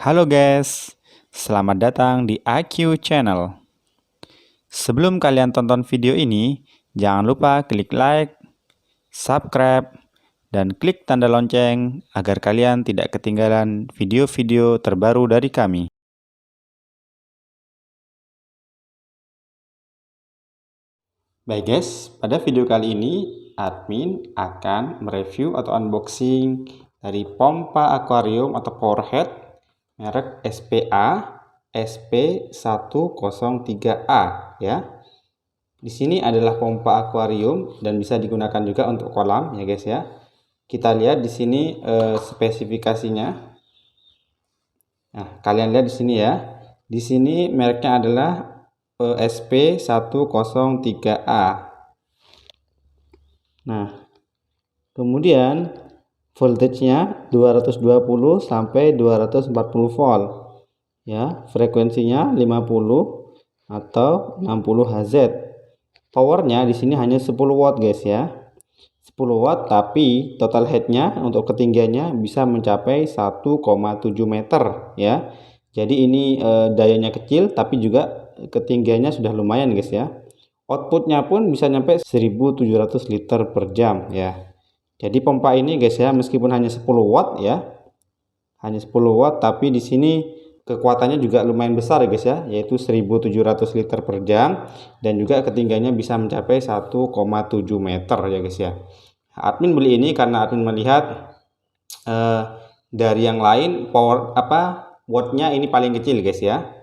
Halo guys, selamat datang di IQ Channel. Sebelum kalian tonton video ini, jangan lupa klik like, subscribe, dan klik tanda lonceng agar kalian tidak ketinggalan video-video terbaru dari kami. Baik guys, pada video kali ini admin akan mereview atau unboxing dari pompa akuarium atau power head merek SPA SP103A ya. Di sini adalah pompa akuarium dan bisa digunakan juga untuk kolam ya guys ya. Kita lihat di sini spesifikasinya. Nah, kalian lihat di sini ya. Di sini mereknya adalah SP103A. Nah, kemudian voltage-nya 220 sampai 240 volt. Ya, frekuensinya 50 atau 60 Hz. Powernya di sini hanya 10 watt guys ya. 10 watt, tapi total headnya untuk ketinggiannya bisa mencapai 1,7 meter ya. Jadi ini dayanya kecil tapi juga ketinggiannya sudah lumayan guys ya. Outputnya pun bisa sampai 1700 liter per jam ya. Jadi pompa ini guys ya, meskipun hanya 10 watt ya, hanya 10 watt, tapi di sini kekuatannya juga lumayan besar guys ya, yaitu 1700 liter per jam, dan juga ketinggiannya bisa mencapai 1,7 meter ya guys ya. Admin beli ini karena admin melihat dari yang lain wattnya ini paling kecil guys ya.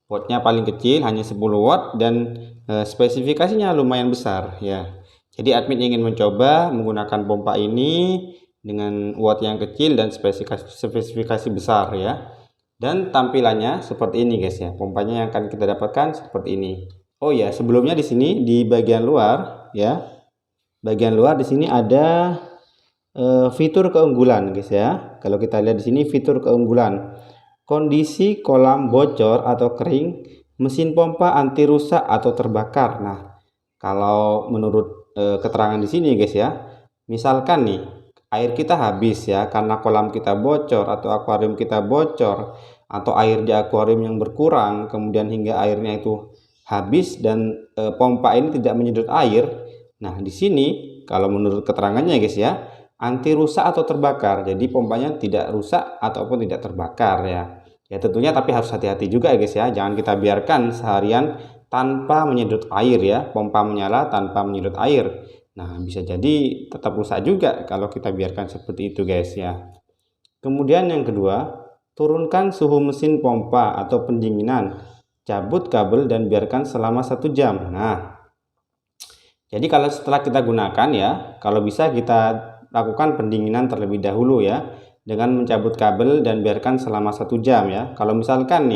Wattnya paling kecil hanya 10 watt dan spesifikasinya lumayan besar ya. Jadi admin ingin mencoba menggunakan pompa ini dengan watt yang kecil dan spesifikasi besar ya. Dan tampilannya seperti ini guys ya. Pompanya yang akan kita dapatkan seperti ini. Oh ya, sebelumnya di sini di bagian luar ya. Bagian luar di sini ada fitur keunggulan guys ya. Kalau kita lihat di sini fitur keunggulan. Kondisi kolam bocor atau kering, mesin pompa anti rusak atau terbakar. Nah, kalau menurut keterangan di sini guys ya, misalkan nih air kita habis ya karena kolam kita bocor atau akuarium kita bocor, atau air di akuarium yang berkurang, kemudian hingga airnya itu habis dan pompa ini tidak menyedot air. Nah, di sini kalau menurut keterangannya guys ya, anti rusak atau terbakar. Jadi pompanya tidak rusak ataupun tidak terbakar ya. Ya tentunya tapi harus hati-hati juga ya guys ya. Jangan kita biarkan seharian tanpa menyedot air ya. Pompa menyala tanpa menyedot air. Nah, bisa jadi tetap rusak juga kalau kita biarkan seperti itu guys ya. Kemudian yang kedua, turunkan suhu mesin pompa atau pendinginan. Cabut kabel dan biarkan selama 1 jam. Nah, jadi kalau setelah kita gunakan ya, kalau bisa kita lakukan pendinginan terlebih dahulu ya, dengan mencabut kabel dan biarkan selama 1 jam ya. Kalau misalkan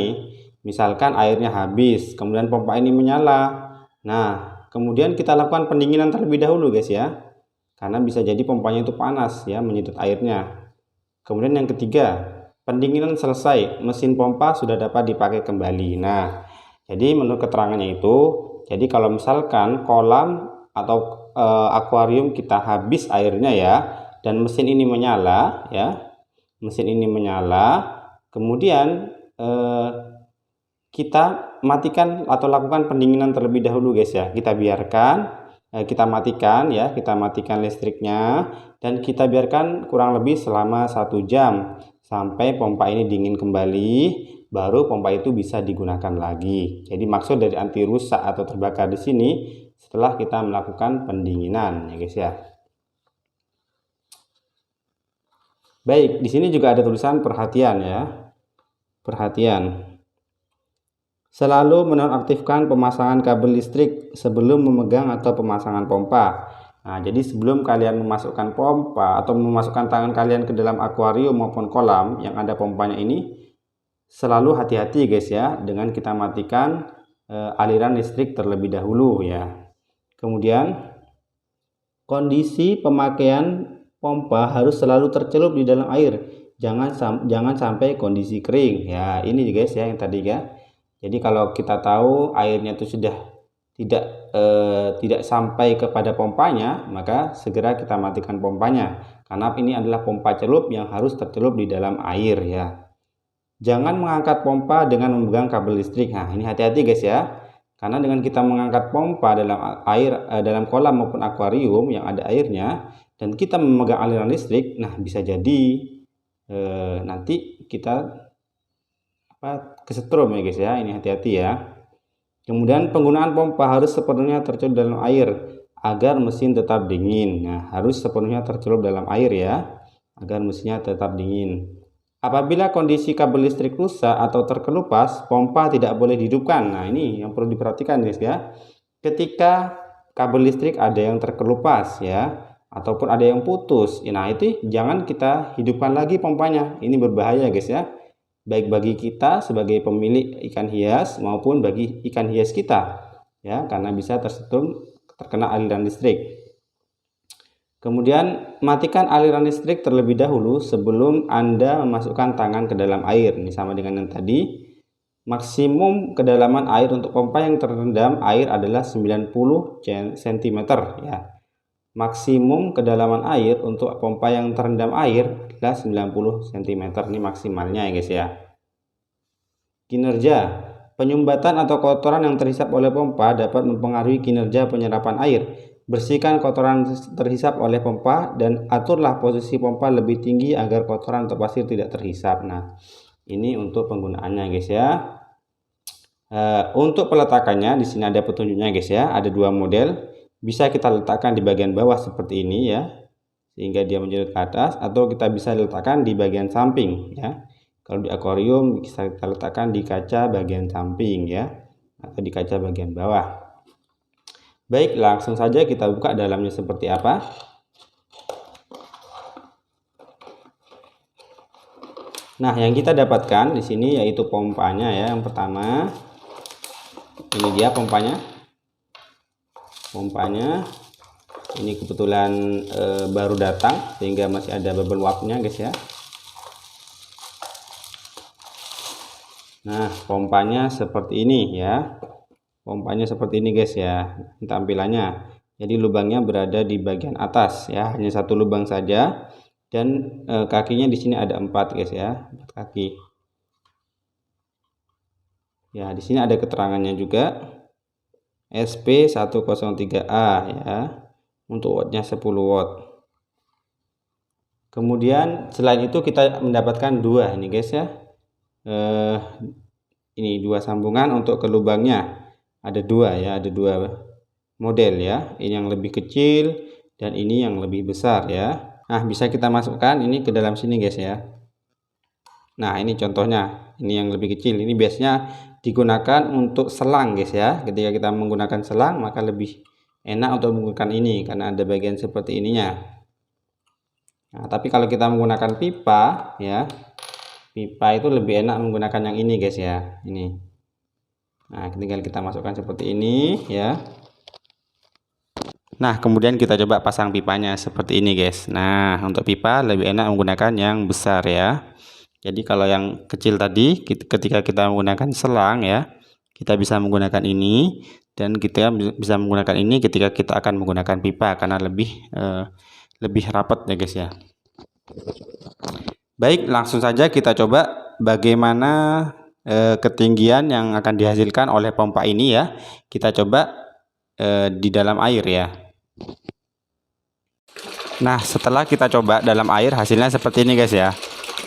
airnya habis, kemudian pompa ini menyala, nah kemudian kita lakukan pendinginan terlebih dahulu guys ya, karena bisa jadi pompanya itu panas ya, menyedot airnya. Kemudian yang ketiga, pendinginan selesai, mesin pompa sudah dapat dipakai kembali. Nah, jadi menurut keterangannya itu, jadi kalau misalkan kolam atau akuarium kita habis airnya ya, dan mesin ini menyala ya, kemudian kita matikan atau lakukan pendinginan terlebih dahulu guys ya. Kita biarkan kita matikan listriknya dan kita biarkan kurang lebih selama 1 jam sampai pompa ini dingin kembali, baru pompa itu bisa digunakan lagi. Jadi maksud dari anti rusak atau terbakar di sini setelah kita melakukan pendinginan ya guys ya. Baik, di sini juga ada tulisan perhatian ya. Perhatian. Selalu menonaktifkan pemasangan kabel listrik sebelum memegang atau pemasangan pompa. Nah, jadi sebelum kalian memasukkan pompa atau memasukkan tangan kalian ke dalam akuarium maupun kolam yang ada pompanya ini, selalu hati-hati guys ya dengan kita matikan aliran listrik terlebih dahulu ya. Kemudian kondisi pemakaian pompa harus selalu tercelup di dalam air, jangan sampai kondisi kering ya. Ini guys ya yang tadi ya. Jadi kalau kita tahu airnya itu sudah tidak sampai kepada pompanya, maka segera kita matikan pompanya, karena ini adalah pompa celup yang harus tercelup di dalam air ya. Jangan mengangkat pompa dengan memegang kabel listrik. Nah, ini hati-hati guys ya. Karena dengan kita mengangkat pompa dalam air, dalam kolam maupun akuarium yang ada airnya, dan kita memegang aliran listrik, nah bisa jadi nanti kita kesetrum ya guys ya. Ini hati-hati ya. Kemudian penggunaan pompa harus sepenuhnya tercelup dalam air agar mesin tetap dingin. Nah, harus sepenuhnya tercelup dalam air ya, agar mesinnya tetap dingin. Apabila kondisi kabel listrik rusak atau terkelupas, pompa tidak boleh dihidupkan. Nah, ini yang perlu diperhatikan guys ya. Ketika kabel listrik ada yang terkelupas ya, ataupun ada yang putus, nah itu jangan kita hidupkan lagi pompanya. Ini berbahaya guys ya, baik bagi kita sebagai pemilik ikan hias maupun bagi ikan hias kita ya, karena bisa terkena aliran listrik. Kemudian matikan aliran listrik terlebih dahulu sebelum Anda memasukkan tangan ke dalam air. Ini sama dengan yang tadi. Maksimum kedalaman air untuk pompa yang terendam air adalah 90 cm ya. Maksimum kedalaman air untuk pompa yang terendam air adalah 90 cm. Ini maksimalnya ya guys ya. Kinerja. Penyumbatan atau kotoran yang terhisap oleh pompa dapat mempengaruhi kinerja penyerapan air. Bersihkan kotoran terhisap oleh pompa dan aturlah posisi pompa lebih tinggi agar kotoran atau pasir tidak terhisap. Nah, ini untuk penggunaannya guys ya. Untuk peletakannya di sini ada petunjuknya guys ya. Ada dua model. Bisa kita letakkan di bagian bawah seperti ini ya, sehingga dia menjulur ke atas, atau kita bisa letakkan di bagian samping ya. Kalau di akuarium bisa kita letakkan di kaca bagian samping ya, atau di kaca bagian bawah. Baik, langsung saja kita buka dalamnya seperti apa. Nah, yang kita dapatkan di sini yaitu pompanya ya. Yang pertama, ini dia pompanya. Pompanya ini kebetulan baru datang sehingga masih ada bubble wrap-nya guys ya. Nah, pompanya seperti ini ya. Pompanya seperti ini guys ya, tampilannya. Jadi lubangnya berada di bagian atas ya, hanya satu lubang saja, dan kakinya di sini ada 4 guys ya, 4 kaki. Ya, di sini ada keterangannya juga, SP103A ya, untuk wattnya 10 watt. Kemudian selain itu kita mendapatkan dua ini guys ya, ini dua sambungan untuk ke lubangnya. Ada dua ya, ada dua model ya, ini yang lebih kecil dan ini yang lebih besar ya. Nah, bisa kita masukkan ini ke dalam sini guys ya. Nah, ini contohnya, ini yang lebih kecil, ini biasanya digunakan untuk selang guys ya. Ketika kita menggunakan selang maka lebih enak untuk menggunakan ini karena ada bagian seperti ininya. Nah, tapi kalau kita menggunakan pipa ya, pipa itu lebih enak menggunakan yang ini guys ya, ini. Nah, tinggal kita masukkan seperti ini ya. Nah, kemudian kita coba pasang pipanya seperti ini guys. Nah, untuk pipa lebih enak menggunakan yang besar ya. Jadi kalau yang kecil tadi ketika kita menggunakan selang ya, kita bisa menggunakan ini, dan kita bisa menggunakan ini ketika kita akan menggunakan pipa karena lebih rapat ya guys ya. Baik, langsung saja kita coba bagaimana ketinggian yang akan dihasilkan oleh pompa ini ya. Kita coba di dalam air ya. Nah, setelah kita coba dalam air hasilnya seperti ini guys ya.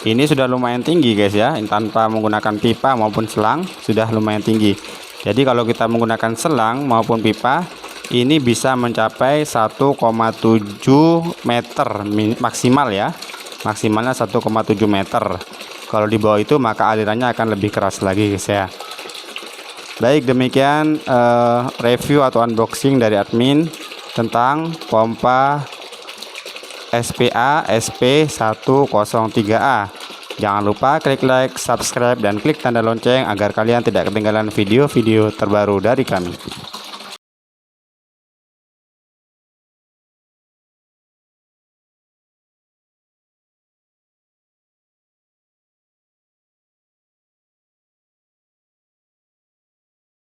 Ini sudah lumayan tinggi guys ya, tanpa menggunakan pipa maupun selang sudah lumayan tinggi. Jadi kalau kita menggunakan selang maupun pipa, ini bisa mencapai 1,7 meter maksimal ya. Maksimalnya 1,7 meter. Kalau di bawah itu maka alirannya akan lebih keras lagi guys ya. Baik, demikian review atau unboxing dari admin tentang pompa SPA SP103A. Jangan lupa klik like, subscribe, dan klik tanda lonceng agar kalian tidak ketinggalan video-video terbaru dari kami.